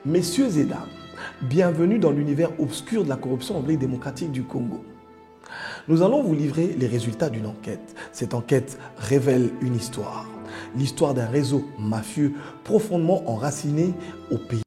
Messieurs et dames, bienvenue dans l'univers obscur de la corruption en République démocratique du Congo. Nous allons vous livrer les résultats d'une enquête. Cette enquête révèle une histoire. L'histoire d'un réseau mafieux profondément enraciné au pays.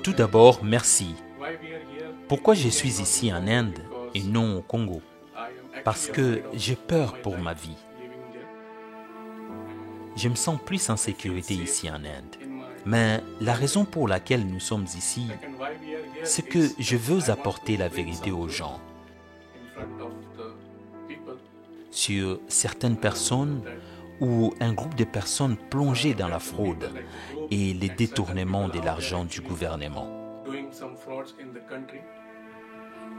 Tout d'abord, merci. Pourquoi je suis ici en Inde et non au Congo? Parce que j'ai peur pour ma vie. Je me sens plus en sécurité ici en Inde. Mais la raison pour laquelle nous sommes ici, c'est que je veux apporter la vérité aux gens sur certaines personnes ou un groupe de personnes plongées dans la fraude et les détournements de l'argent du gouvernement.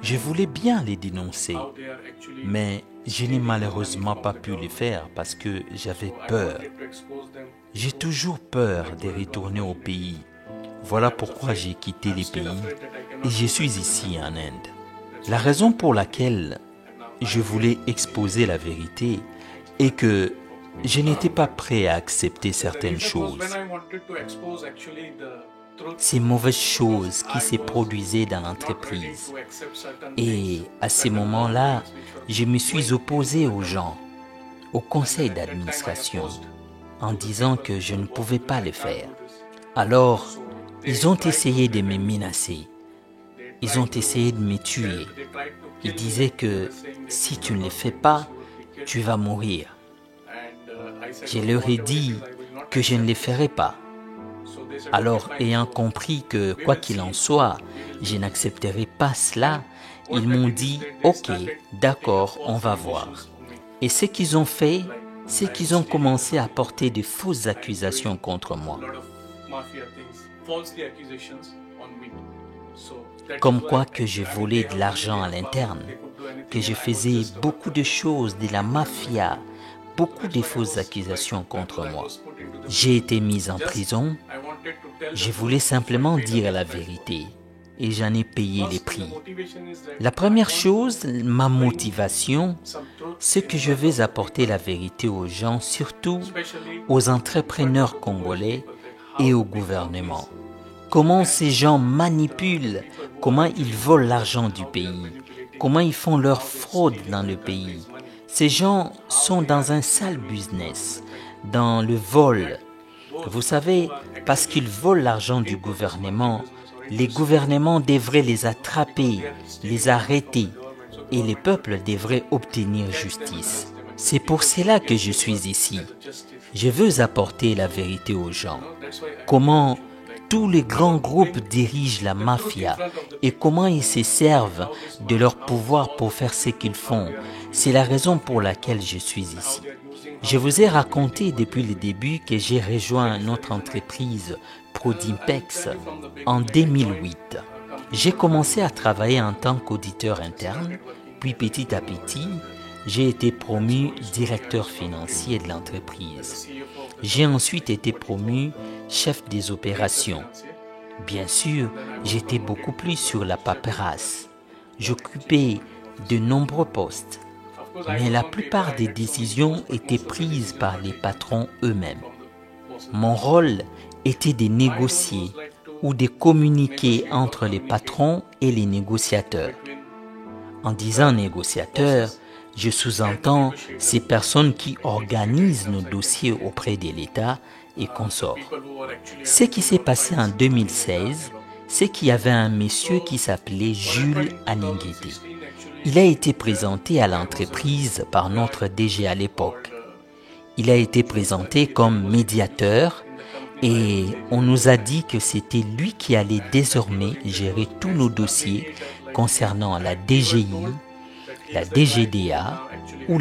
Je voulais bien les dénoncer, mais je n'ai malheureusement pas pu le faire parce que j'avais peur. J'ai toujours peur de retourner au pays. Voilà pourquoi j'ai quitté le pays et je suis ici en Inde. La raison pour laquelle je voulais exposer la vérité est que je n'étais pas prêt à accepter certaines choses. Ces mauvaises choses qui se produisaient dans l'entreprise. Et à ces moments-là, je me suis opposé aux gens, au conseil d'administration, en disant que je ne pouvais pas le faire. Alors, ils ont essayé de me menacer. Ils ont essayé de me tuer. Ils disaient que si tu ne le fais pas, tu vas mourir. Je leur ai dit que je ne les ferai pas. Alors, ayant compris que, quoi qu'il en soit, je n'accepterai pas cela, ils m'ont dit « Ok, d'accord, on va voir ». Et ce qu'ils ont fait, c'est qu'ils ont commencé à porter de fausses accusations contre moi. Comme quoi que je volais de l'argent à l'interne, que je faisais beaucoup de choses de la mafia, beaucoup de fausses accusations contre moi. J'ai été mis en prison. Je voulais simplement dire la vérité et j'en ai payé les prix. La première chose, ma motivation, c'est que je veux apporter la vérité aux gens, surtout aux entrepreneurs congolais et au gouvernement. Comment ces gens manipulent, comment ils volent l'argent du pays, comment ils font leur fraude dans le pays. Ces gens sont dans un sale business, dans le vol. Vous savez, parce qu'ils volent l'argent du gouvernement, les gouvernements devraient les attraper, les arrêter, et les peuples devraient obtenir justice. C'est pour cela que je suis ici. Je veux apporter la vérité aux gens. Comment tous les grands groupes dirigent la mafia et comment ils se servent de leur pouvoir pour faire ce qu'ils font. C'est la raison pour laquelle je suis ici. Je vous ai raconté depuis le début que j'ai rejoint notre entreprise Prodimpex en 2008. J'ai commencé à travailler en tant qu'auditeur interne, puis petit à petit, j'ai été promu directeur financier de l'entreprise. J'ai ensuite été promu chef des opérations. Bien sûr, j'étais beaucoup plus sur la paperasse. J'occupais de nombreux postes, mais la plupart des décisions étaient prises par les patrons eux-mêmes. Mon rôle était de négocier ou de communiquer entre les patrons et les négociateurs. En disant négociateurs, je sous-entends ces personnes qui organisent nos dossiers auprès de l'État et consorts. Ce qui s'est passé en 2016, c'est qu'il y avait un monsieur qui s'appelait Jules Aninguété. Il a été présenté à l'entreprise par notre DG à l'époque. Il a été présenté comme médiateur et on nous a dit que c'était lui qui allait désormais gérer tous nos dossiers concernant la DGI, la DGDA ou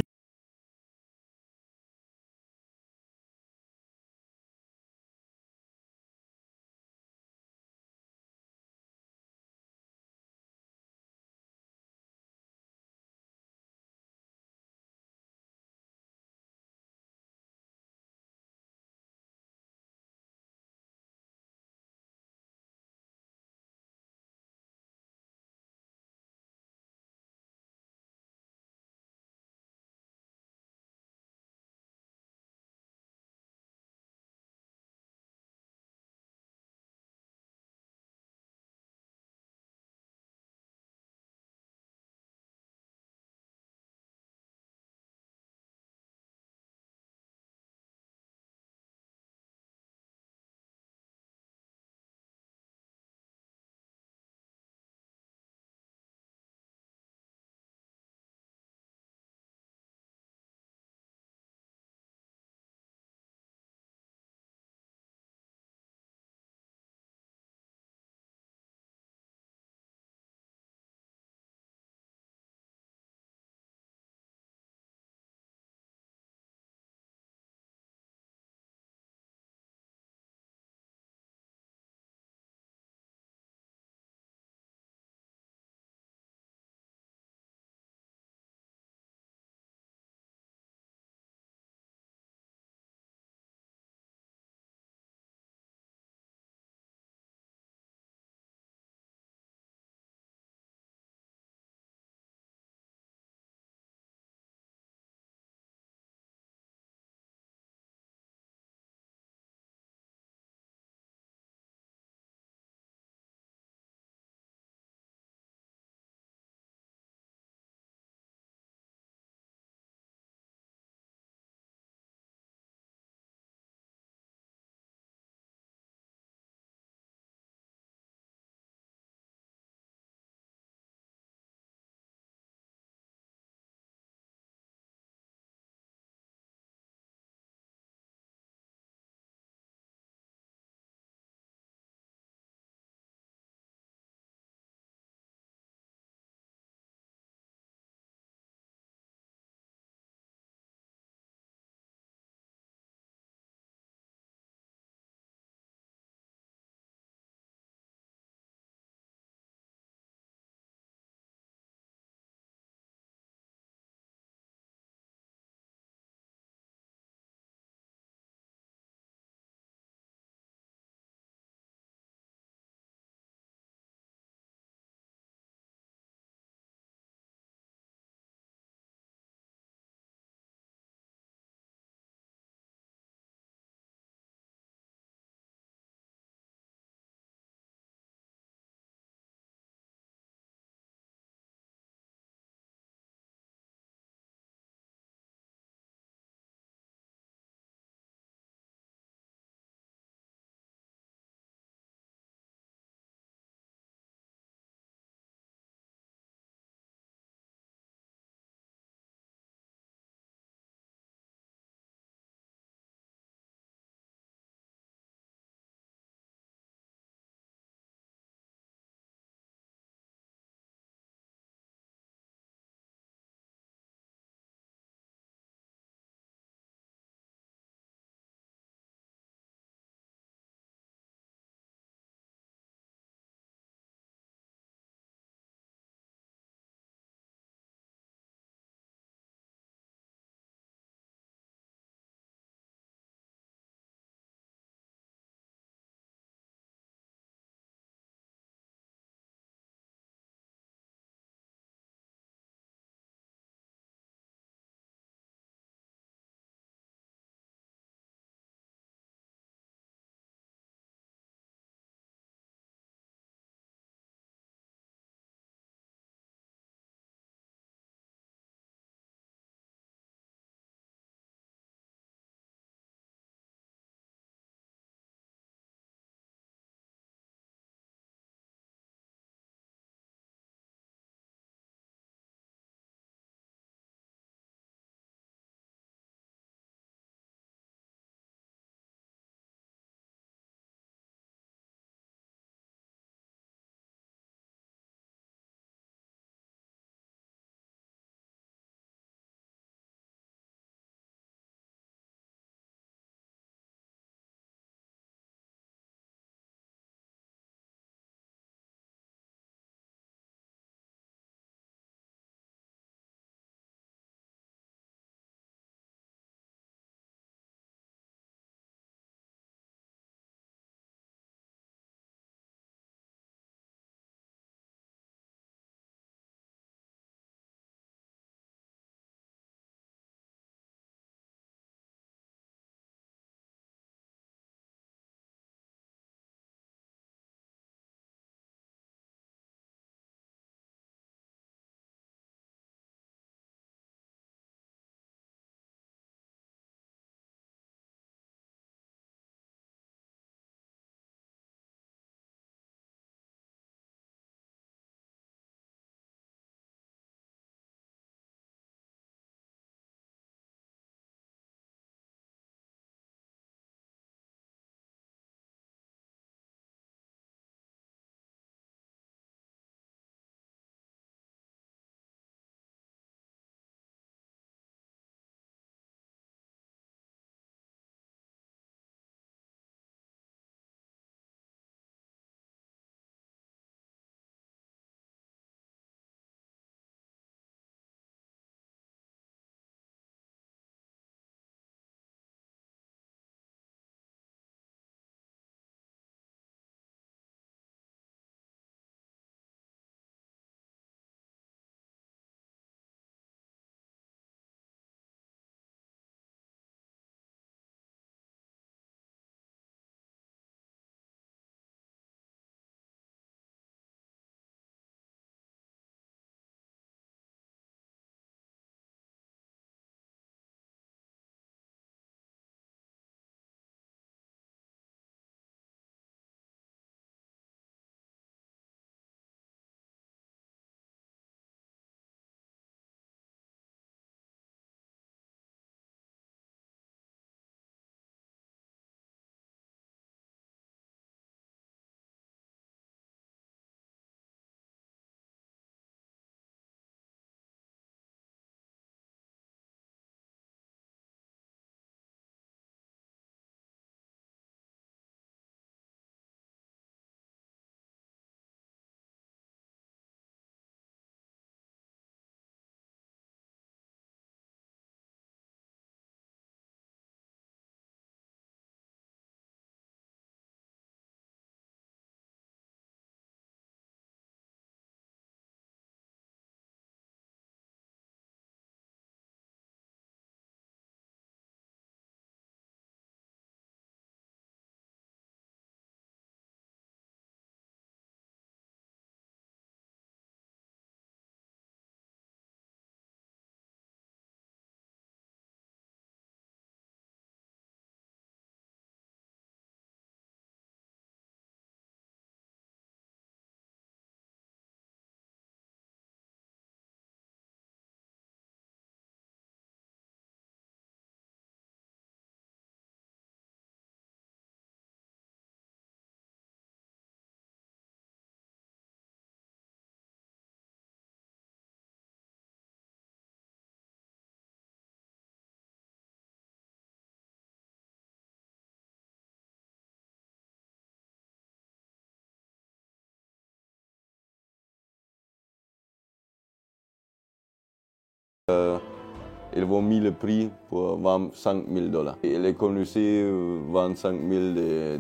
Ils ont mis le prix pour 25 000 dollars. Et les connaissaient 25 000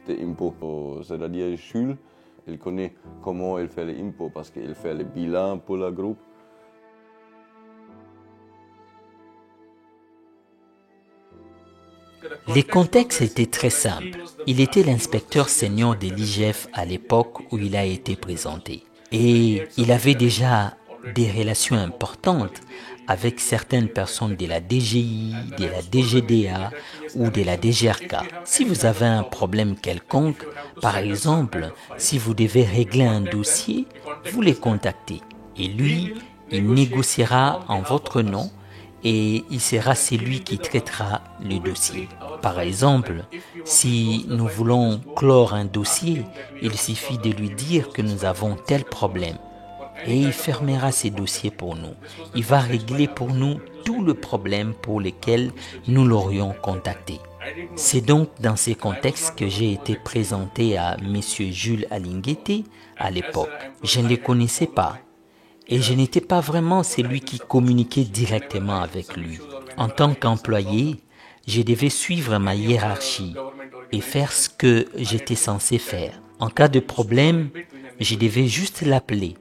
d'impôts. C'est-à-dire Jules, il connaît comment il fait les impôts parce qu'il fait le bilan pour le groupe. Les contextes étaient très simples. Il était l'inspecteur senior de l'IGF à l'époque où il a été présenté. Et il avait déjà des relations importantes avec certaines personnes de la DGI, de la DGDA ou de la DGRK. Si vous avez un problème quelconque, par exemple, si vous devez régler un dossier, vous les contactez. Et lui, il négociera en votre nom et il sera celui qui traitera le dossier. Par exemple, si nous voulons clore un dossier, il suffit de lui dire que nous avons tel problème et il fermera ces dossiers pour nous. Il va régler pour nous tout le problème pour lequel nous l'aurions contacté. C'est donc dans ces contextes que j'ai été présenté à M. Jules Alinguete à l'époque. Je ne le connaissais pas. Et je n'étais pas vraiment celui qui communiquait directement avec lui. En tant qu'employé, je devais suivre ma hiérarchie et faire ce que j'étais censé faire. En cas de problème, je devais juste l'appeler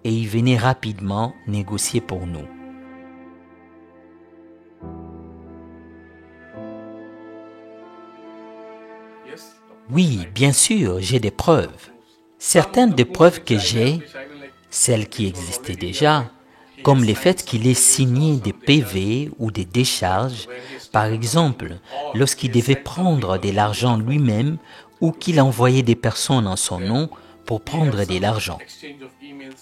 et il venait rapidement négocier pour nous. Oui, bien sûr, j'ai des preuves. Certaines des preuves que j'ai, celles qui existaient déjà, comme le fait qu'il ait signé des PV ou des décharges, par exemple, lorsqu'il devait prendre de l'argent lui-même ou qu'il envoyait des personnes en son nom pour prendre de l'argent.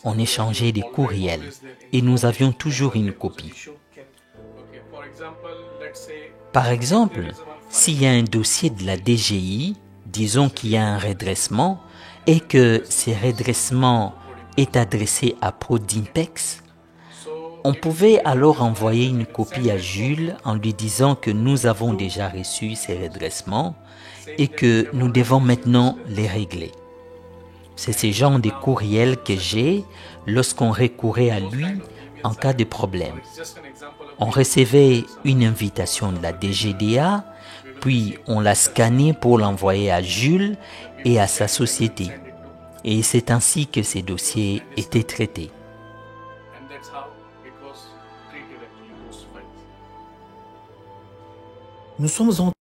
On échangeait des courriels et nous avions toujours une copie. Par exemple, s'il y a un dossier de la DGI, disons qu'il y a un redressement et que ce redressement est adressé à Prodimpex, on pouvait alors envoyer une copie à Jules en lui disant que nous avons déjà reçu ces redressements et que nous devons maintenant les régler. C'est ce genre de courriel que j'ai lorsqu'on recourait à lui en cas de problème. On recevait une invitation de la DGDA, puis on la scannait pour l'envoyer à Jules et à sa société. Et c'est ainsi que ces dossiers étaient traités. Nous sommes en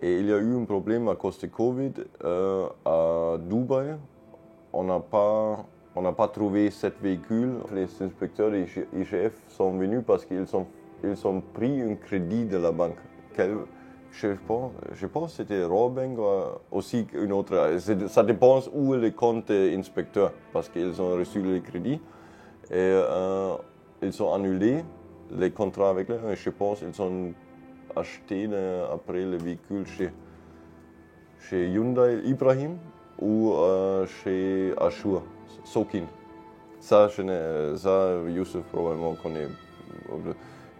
Et il y a eu un problème à cause de Covid à Dubaï. On n'a pas trouvé 7 véhicules. Les inspecteurs et IGF sont venus parce qu'ils ont pris un crédit de la banque. Je pense que c'était Robank aussi une autre. Ça dépend où est le compte inspecteur parce qu'ils ont reçu le crédit et ils ont annulé les contrats avec eux. Je pense qu'ils ont acheté après le véhicule chez Hyundai Ibrahim ou chez Ashur, Sokin. Ça, Youssef probablement connaît.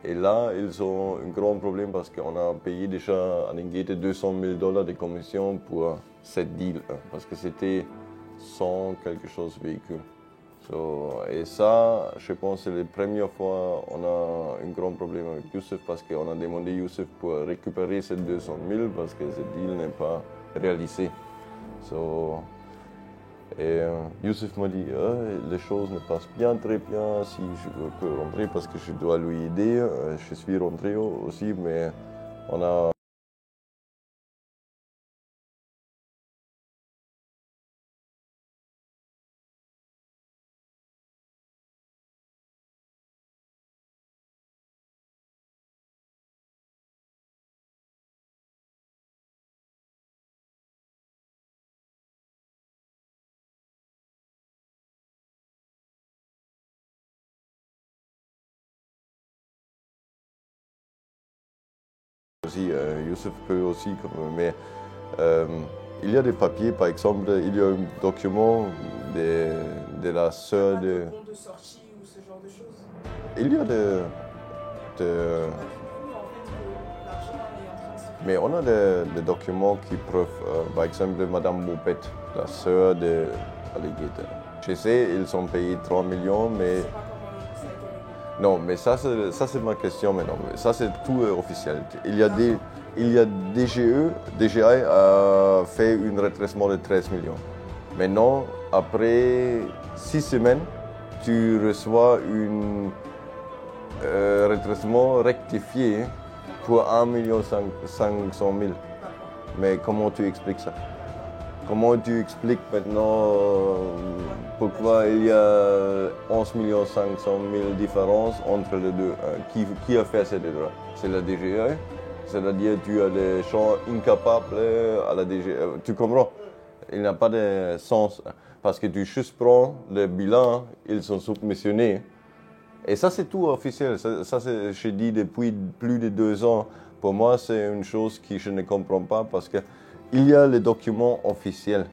Et là, ils ont un grand problème parce qu'on a payé déjà à Ningete $200,000 de commission pour cette deal, parce que c'était 100 quelque chose véhicule. Et ça, je pense que c'est la première fois qu'on a un grand problème avec Youssef parce qu'on a demandé à Youssef pour récupérer ces 200,000 parce que ce deal n'est pas réalisé. Et Youssef m'a dit les choses ne passent bien, très bien, si je peux rentrer parce que je dois lui aider. Je suis rentré aussi, mais on a aussi, Youssef peut aussi, mais il y a des papiers, par exemple, il y a un document de la sœur de... compte de sortie ou ce genre de choses. Il y a des... Mais on a des documents qui prouvent, par exemple, Madame Moupet, la sœur de Alligator. Je sais, ils ont payé 3 millions, mais... Non, mais ça c'est ma question maintenant. Ça c'est tout officiel. Il y a DGA a fait un redressement de 13 millions. Maintenant, après 6 semaines, tu reçois un redressement rectifié pour 1,5 million. Mais comment tu expliques ça? Comment tu expliques maintenant pourquoi il y a 11,5 millions différences entre les deux? Qui a fait cette erreur? C'est la DGA? C'est-à-dire tu as des gens incapables à la DGA. Tu comprends? Il n'a pas de sens. Parce que tu juste prends le bilan, ils sont submissionnés. Et ça, c'est tout officiel. Ça je dis depuis plus de 2 ans. Pour moi, c'est une chose que je ne comprends pas parce que il y a les documents officiels.